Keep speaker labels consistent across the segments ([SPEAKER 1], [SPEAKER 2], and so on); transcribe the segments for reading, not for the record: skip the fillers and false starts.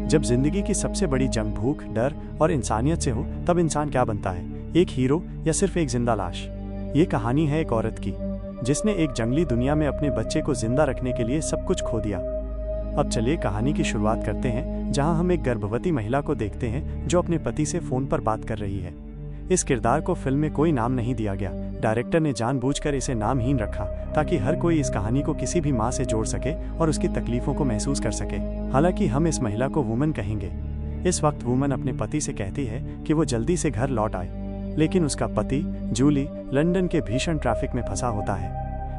[SPEAKER 1] जब जिंदगी की सबसे बड़ी जंग भूख, डर और इंसानियत से हो, तब इंसान क्या बनता है, एक हीरो या सिर्फ एक जिंदा लाश। ये कहानी है एक औरत की जिसने एक जंगली दुनिया में अपने बच्चे को जिंदा रखने के लिए सब कुछ खो दिया। अब चलिए कहानी की शुरुआत करते हैं, जहां हम एक गर्भवती महिला को देखते हैं जो अपने पति से फोन पर बात कर रही है। इस किरदार को फिल्म में कोई नाम नहीं दिया गया। डायरेक्टर ने जानबूझकर इसे नामहीन रखा ताकि हर कोई इस कहानी को किसी भी माँ से जोड़ सके और उसकी तकलीफों को महसूस कर सके। हालांकि हम इस महिला को वुमन कहेंगे। इस वक्त वुमन अपने पति से कहती है कि वो जल्दी से घर लौट आए, लेकिन उसका पति जूली लंदन के भीषण ट्रैफिक में फंसा होता है।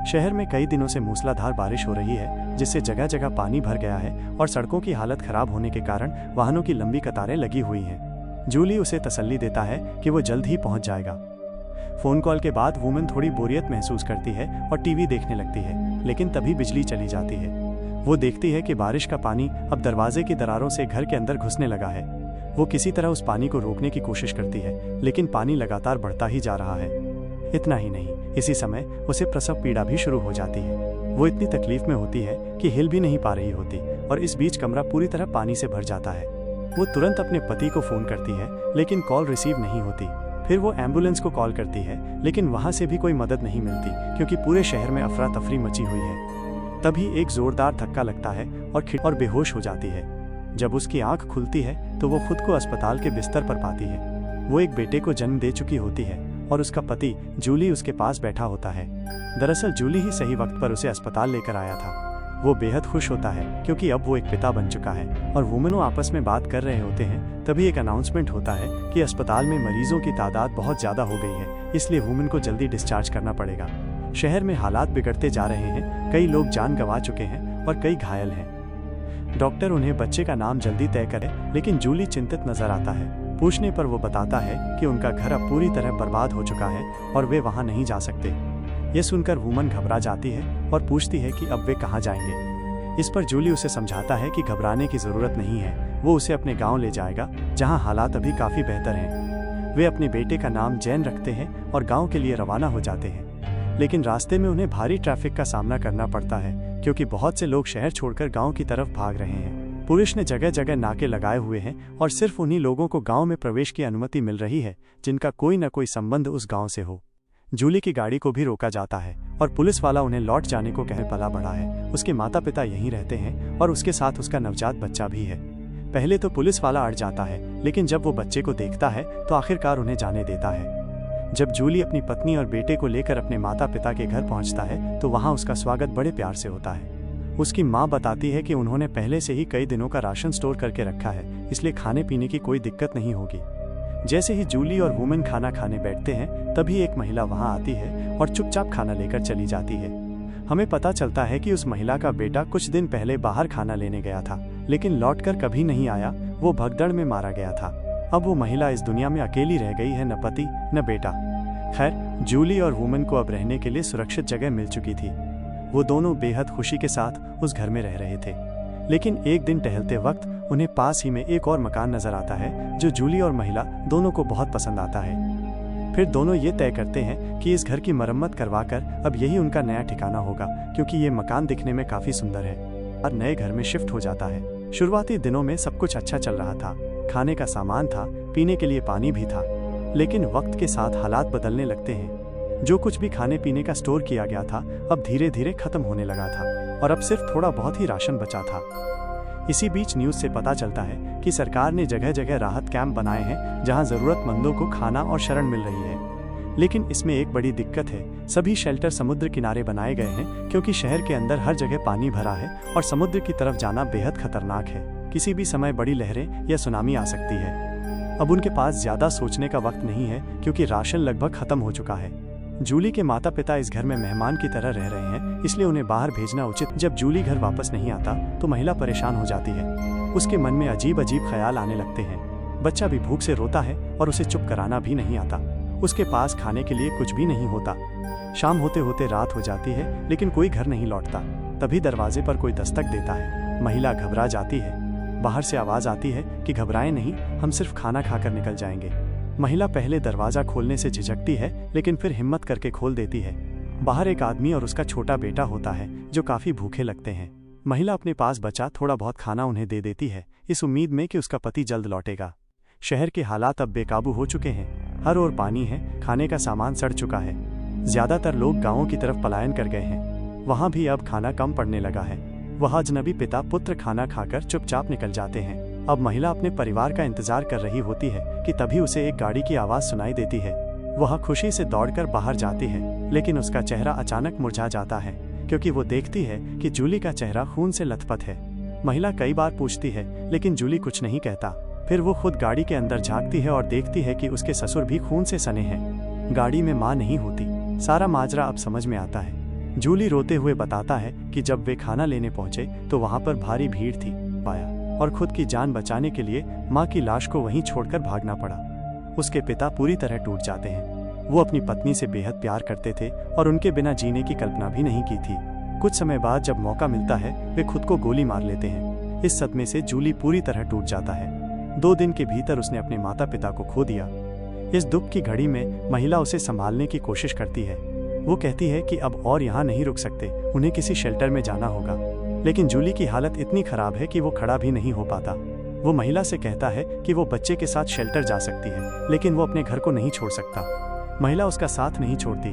[SPEAKER 1] शहर में कई दिनों से मूसलाधार बारिश हो रही है, जिससे जगह जगह पानी भर गया है और सड़कों की हालत खराब होने के कारण वाहनों की लंबी कतारें लगी हुई हैं। जूली उसे तसल्ली देता है कि वो जल्द ही पहुंच जाएगा। फोन कॉल के बाद वुमन थोड़ी बोरियत महसूस करती है और टीवी देखने लगती है, लेकिन तभी बिजली चली जाती है। वो देखती है कि बारिश का पानी अब दरवाजे की दरारों से घर के अंदर घुसने लगा है। वो किसी तरह उस पानी को रोकने की कोशिश करती है, लेकिन पानी लगातार बढ़ता ही जा रहा है। इतना ही नहीं, इसी समय उसे प्रसव पीड़ा भी शुरू हो जाती है। वो इतनी तकलीफ में होती है कि हिल भी नहीं पा रही होती और इस बीच कमरा पूरी तरह पानी से भर जाता है। वो तुरंत अपने पति को फोन करती है, लेकिन कॉल रिसीव नहीं होती। फिर वो एम्बुलेंस को कॉल करती है, लेकिन वहां से भी कोई मदद नहीं मिलती क्योंकि पूरे शहर में अफरा तफरी मची हुई है। तभी एक जोरदार धक्का लगता है और बेहोश हो जाती है। जब उसकी आंख खुलती है तो वो खुद को अस्पताल के बिस्तर पर पाती है। वो एक बेटे को जन्म दे चुकी होती है और उसका पति जूली उसके पास बैठा होता है। दरअसल जूली ही सही वक्त पर उसे अस्पताल लेकर आया था। वो बेहद खुश होता है क्योंकि अब वो एक पिता बन चुका है और वुमनों आपस में बात कर रहे होते हैं। तभी एक अनाउंसमेंट होता है कि अस्पताल में मरीजों की तादाद बहुत ज्यादा हो गई है, इसलिए वुमन को जल्दी डिस्चार्ज करना पड़ेगा। शहर में हालात बिगड़ते जा रहे हैं, कई लोग जान गंवा चुके हैं और कई घायल हैं। डॉक्टर उन्हें बच्चे का नाम जल्दी तय करे, लेकिन जूली चिंतित नजर आता है। पूछने पर वो बताता है कि उनका घर अब पूरी तरह बर्बाद हो चुका है और वे वहां नहीं जा सकते। ये सुनकर वुमन घबरा जाती है और पूछती है कि अब वे कहाँ जाएंगे। इस पर जूली उसे समझाता है कि घबराने की जरूरत नहीं है, वो उसे अपने गांव ले जाएगा जहां हालात अभी काफी बेहतर हैं। वे अपने बेटे का नाम जैन रखते हैं और गांव के लिए रवाना हो जाते हैं, लेकिन रास्ते में उन्हें भारी ट्रैफिक का सामना करना पड़ता है क्योंकि बहुत से लोग शहर छोड़कर गाँव की तरफ भाग रहे हैं। पुलिस ने जगह जगह नाके लगाए हुए हैं और सिर्फ उन्हीं लोगों को गाँव में प्रवेश की अनुमति मिल रही है जिनका कोई न कोई संबंध उस गाँव से हो। जूली की गाड़ी को भी रोका जाता है और पुलिस वाला उन्हें लौट जाने को कह पला बढ़ा है। उसके माता पिता यहीं रहते हैं और उसके साथ उसका नवजात बच्चा भी है। पहले तो पुलिस वाला अड़ जाता है, लेकिन जब वो बच्चे को देखता है तो आखिरकार उन्हें जाने देता है। जब जूली अपनी पत्नी और बेटे को लेकर अपने माता पिता के घर पहुंचता है तो वहां उसका स्वागत बड़े प्यार से होता है। उसकी माँ बताती है कि उन्होंने पहले से ही कई दिनों का राशन स्टोर करके रखा है, इसलिए खाने पीने की कोई दिक्कत नहीं होगी। जैसे ही जूली और वुमन खाना खाने बैठते हैं, तभी एक महिला वहां आती है और चुपचाप खाना लेकर चली जाती है। हमें पता चलता है कि उस महिला का बेटा कुछ दिन पहले बाहर खाना लेने गया था, लेकिन लौटकर कभी नहीं आया। वो भगदड़ में मारा गया था। अब वो महिला इस दुनिया में अकेली रह गई है, न पति न बेटा। खैर, जूली और वुमन को अब रहने के लिए सुरक्षित जगह मिल चुकी थी। वो दोनों बेहद खुशी के साथ उस घर में रह रहे थे, लेकिन एक दिन टहलते वक्त उन्हें पास ही में एक और मकान नजर आता है जो जूली और महिला दोनों को बहुत पसंद आता है। फिर दोनों ये तय करते हैं कि इस घर की मरम्मत करवाकर अब यही उनका नया ठिकाना होगा, क्योंकि ये मकान दिखने में काफी सुंदर है। और नए घर में शिफ्ट हो जाता है। शुरुआती दिनों में सब कुछ अच्छा चल रहा था। खाने का सामान था, पीने के लिए पानी भी था, लेकिन वक्त के साथ हालात बदलने लगते हैं। जो कुछ भी खाने पीने का स्टोर किया गया था अब धीरे धीरे खत्म होने लगा था और अब सिर्फ थोड़ा बहुत ही राशन बचा था। इसी बीच न्यूज से पता चलता है कि सरकार ने जगह जगह राहत कैंप बनाए हैं जहां जरूरतमंदों को खाना और शरण मिल रही है। लेकिन इसमें एक बड़ी दिक्कत है, सभी शेल्टर समुद्र किनारे बनाए गए हैं क्योंकि शहर के अंदर हर जगह पानी भरा है और समुद्र की तरफ जाना बेहद खतरनाक है। किसी भी समय बड़ी लहरें या सुनामी आ सकती है। अब उनके पास ज्यादा सोचने का वक्त नहीं है क्योंकि राशन लगभग खत्म हो चुका है। जूली के माता पिता इस घर में मेहमान की तरह रह रहे हैं, इसलिए उन्हें बाहर भेजना उचित। जब जूली घर वापस नहीं आता तो महिला परेशान हो जाती है। उसके मन में अजीब अजीब ख्याल आने लगते हैं। बच्चा भी भूख से रोता है और उसे चुप कराना भी नहीं आता। उसके पास खाने के लिए कुछ भी नहीं होता। शाम होते होते रात हो जाती है, लेकिन कोई घर नहीं लौटता। तभी दरवाजे पर कोई दस्तक देता है। महिला घबरा जाती है। बाहर से आवाज आती है कि घबराएं नहीं, हम सिर्फ खाना खाकर निकल जाएंगे। महिला पहले दरवाजा खोलने से झिझकती है, लेकिन फिर हिम्मत करके खोल देती है। बाहर एक आदमी और उसका छोटा बेटा होता है जो काफी भूखे लगते हैं। महिला अपने पास बचा थोड़ा बहुत खाना उन्हें दे देती है, इस उम्मीद में कि उसका पति जल्द लौटेगा। शहर के हालात अब बेकाबू हो चुके हैं, हर ओर पानी है, खाने का सामान सड़ चुका है। ज्यादातर लोग गांवों की तरफ पलायन कर गए हैं। वहां भी अब खाना कम पड़ने लगा है। वह अजनबी पिता पुत्र खाना खाकर चुपचाप निकल जाते हैं। अब महिला अपने परिवार का इंतजार कर रही होती है कि तभी उसे एक गाड़ी की आवाज सुनाई देती है। वह खुशी से दौड़कर बाहर जाती है, लेकिन उसका चेहरा अचानक मुरझा जाता है क्योंकि वो देखती है कि जूली का चेहरा खून से लथपथ है। महिला कई बार पूछती है, लेकिन जूली कुछ नहीं कहता। फिर वो खुद गाड़ी के अंदर झांकती है और देखती है कि उसके ससुर भी खून से सने हैं। गाड़ी में मां नहीं होती। सारा माजरा अब समझ में आता है। जूली रोते हुए बताता है कि जब वे खाना लेने पहुंचे तो वहां पर भारी भीड़ थी पाया और खुद की जान बचाने के लिए मां की लाश को वहीं छोड़कर भागना पड़ा। उसके पिता पूरी तरह टूट जाते हैं। वो अपनी पत्नी से बेहद प्यार करते थे और उनके बिना जीने की कल्पना भी नहीं की थी। कुछ समय बाद जब मौका मिलता है वे खुद को गोली मार लेते हैं। इस सदमे से जूली पूरी तरह टूट जाता है। 2 दिन के भीतर उसने अपने माता पिता को खो दिया। इस दुख की घड़ी में महिला उसे संभालने की कोशिश करती है। वो कहती है कि अब और यहाँ नहीं रुक सकते, उन्हें किसी शेल्टर में जाना होगा। लेकिन जूली की हालत इतनी खराब है कि वो खड़ा भी नहीं हो पाता। वो महिला से कहता है कि वो बच्चे के साथ शेल्टर जा सकती है, लेकिन वो अपने घर को नहीं छोड़ सकता। महिला उसका साथ नहीं छोड़ती।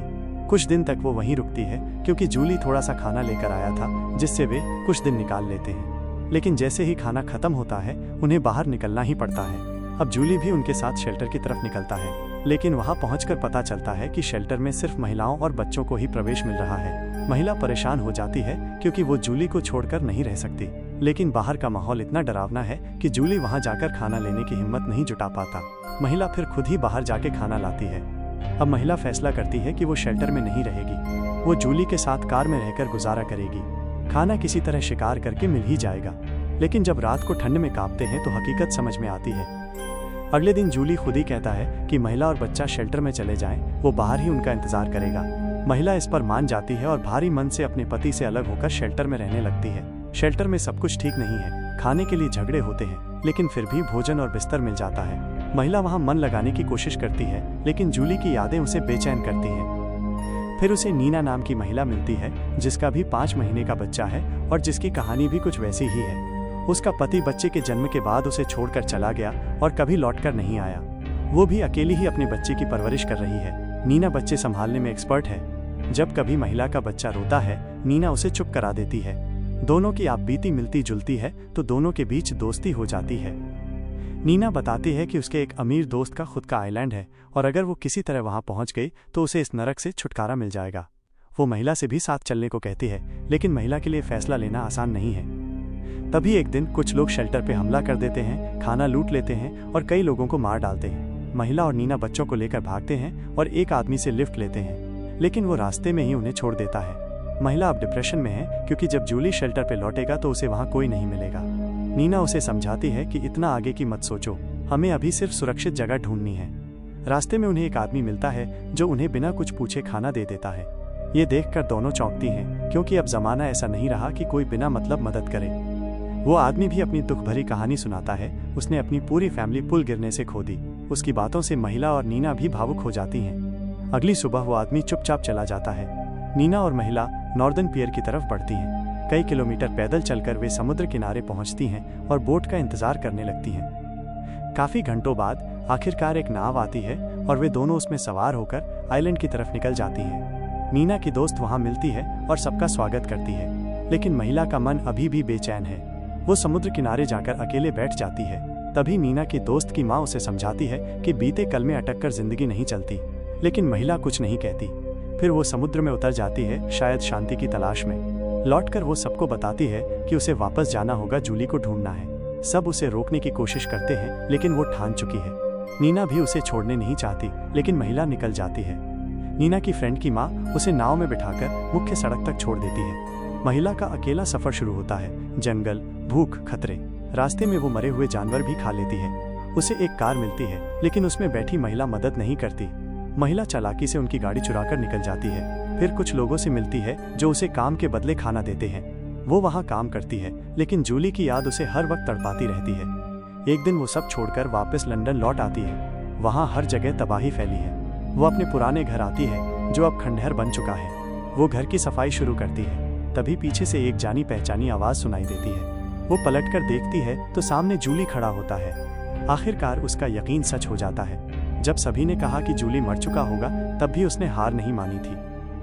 [SPEAKER 1] कुछ दिन तक वो वहीं रुकती है क्योंकि जूली थोड़ा सा खाना लेकर आया था जिससे वे कुछ दिन निकाल लेते हैं। लेकिन जैसे ही खाना खत्म होता है उन्हें बाहर निकलना ही पड़ता है। अब जूली भी उनके साथ शेल्टर की तरफ निकलता है, लेकिन वहां पहुंचकर पता चलता है कि शेल्टर में सिर्फ महिलाओं और बच्चों को ही प्रवेश मिल रहा है। महिला परेशान हो जाती है क्योंकि वो जूली को छोड़कर नहीं रह सकती, लेकिन बाहर का माहौल इतना डरावना है कि जूली वहां जाकर खाना लेने की हिम्मत नहीं जुटा पाता। महिला फिर खुद ही बाहर जाके खाना लाती है। अब महिला फैसला करती है कि वो शेल्टर में नहीं रहेगी। वो जूली के साथ कार में रहकर गुजारा करेगी। खाना किसी तरह शिकार करके मिल ही जाएगा। लेकिन जब रात को ठंड में कांपते हैं तो हकीकत समझ में आती है। अगले दिन जूली खुद ही कहता है कि महिला और बच्चा शेल्टर में चले जाएं, वो बाहर ही उनका इंतजार करेगा। महिला इस पर मान जाती है और भारी मन से अपने पति से अलग होकर शेल्टर में रहने लगती है। शेल्टर में सब कुछ ठीक नहीं है। खाने के लिए झगड़े होते हैं, लेकिन फिर भी भोजन और बिस्तर मिल जाता है। महिला वहां मन लगाने की कोशिश करती है, लेकिन जूली की यादें उसे बेचैन करती हैं। फिर उसे नीना नाम की महिला मिलती है जिसका भी 5 महीने का बच्चा है और जिसकी कहानी भी कुछ वैसी ही है। उसका पति बच्चे के जन्म के बाद उसे छोड़कर चला गया और कभी लौटकर नहीं आया। वो भी अकेली ही अपने बच्चे की परवरिश कर रही है। नीना बच्चे संभालने में एक्सपर्ट है। जब कभी महिला का बच्चा रोता है, नीना उसे चुप करा देती है। दोनों की आपबीती मिलती जुलती है तो दोनों के बीच दोस्ती हो जाती है। नीना बताती है कि उसके एक अमीर दोस्त का खुद का आइलैंड है और अगर वो किसी तरह वहां पहुंच गई तो उसे इस नरक से छुटकारा मिल जाएगा। वो महिला से भी साथ चलने को कहती है, लेकिन महिला के लिए फैसला लेना आसान नहीं है। तभी एक दिन कुछ लोग शेल्टर पे हमला कर देते हैं, खाना लूट लेते हैं और कई लोगों को मार डालते हैं। महिला और नीना बच्चों को लेकर भागते हैं और एक आदमी से लिफ्ट लेते हैं, लेकिन वो रास्ते में ही उन्हें छोड़ देता है। महिला अब डिप्रेशन में है क्योंकि जब जूली शेल्टर पे लौटेगा तो उसे वहां कोई नहीं मिलेगा। नीना उसे समझाती है कि इतना आगे की मत सोचो, हमें अभी सिर्फ सुरक्षित जगह ढूंढनी है। रास्ते में उन्हें एक आदमी मिलता है जो उन्हें बिना कुछ पूछे खाना दे देता है। ये देखकर दोनों चौंकती हैं क्योंकि अब जमाना ऐसा नहीं रहा कि कोई बिना मतलब मदद करे। वो आदमी भी अपनी दुख भरी कहानी सुनाता है। उसने अपनी पूरी फैमिली पुल गिरने से खो दी। उसकी बातों से महिला और नीना भी भावुक हो जाती हैं। अगली सुबह वो आदमी चुपचाप चला जाता है। नीना और महिला नॉर्दर्न पियर की तरफ बढ़ती हैं। कई किलोमीटर पैदल चलकर वे समुद्र किनारे पहुंचती हैं और बोट का इंतजार करने लगती हैं। काफी घंटों बाद आखिरकार एक नाव आती है और वे दोनों उसमें सवार होकर आइलैंड की तरफ निकल जाती हैं। नीना की दोस्त वहां मिलती है और सबका स्वागत करती है, लेकिन महिला का मन अभी भी बेचैन है। वो समुद्र किनारे जाकर अकेले बैठ जाती है। तभी नीना की दोस्त की माँ उसे समझाती है कि बीते कल में अटक कर जिंदगी नहीं चलती, लेकिन महिला कुछ नहीं कहती। फिर वो समुद्र में उतर जाती है, शायद शांति की तलाश में। लौटकर वो सबको बताती है कि उसे वापस जाना होगा, जूली को ढूंढना है। सब उसे रोकने की कोशिश करते हैं, लेकिन वो ठान चुकी है। नीना भी उसे छोड़ने नहीं चाहती, लेकिन महिला निकल जाती है। नीना की फ्रेंड की माँ उसे नाव में बिठाकर मुख्य सड़क तक छोड़ देती है। महिला का अकेला सफर शुरू होता है। जंगल, भूख, खतरे। रास्ते में वो मरे हुए जानवर भी खा लेती है। उसे एक कार मिलती है, लेकिन उसमें बैठी महिला मदद नहीं करती। महिला चालाकी से उनकी गाड़ी चुराकर निकल जाती है। फिर कुछ लोगों से मिलती है जो उसे काम के बदले खाना देते हैं। वो वहाँ काम करती है, लेकिन जूली की याद उसे हर वक्त तड़पाती रहती है। एक दिन वो सब छोड़कर वापस लंदन लौट आती है। वहाँ हर जगह तबाही फैली है। वो अपने पुराने घर आती है जो अब खंडहर बन चुका है। वो घर की सफाई शुरू करती है। तभी पीछे से एक जानी पहचानी आवाज़ सुनाई देती है। वो पलटकर देखती है तो सामने जूली खड़ा होता है। आखिरकार उसका यकीन सच हो जाता है। जब सभी ने कहा कि जूली मर चुका होगा, तब भी उसने हार नहीं मानी थी।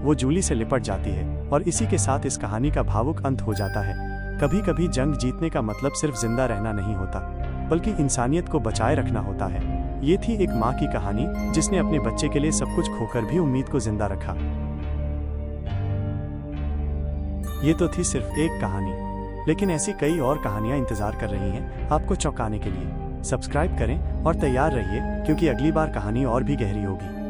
[SPEAKER 1] वो जूली से लिपट जाती है और इसी के साथ इस कहानी का भावुक अंत हो जाता है। कभी कभी जंग जीतने का मतलब सिर्फ जिंदा रहना नहीं होता, बल्कि इंसानियत को बचाए रखना होता है। ये थी एक माँ की कहानी जिसने अपने बच्चे के लिए सब कुछ खोकर भी उम्मीद को जिंदा रखा। ये तो थी सिर्फ एक कहानी, लेकिन ऐसी कई और कहानियां इंतजार कर रही हैं आपको चौंकाने के लिए। सब्सक्राइब करें और तैयार रहिए, क्योंकि अगली बार कहानी और भी गहरी होगी।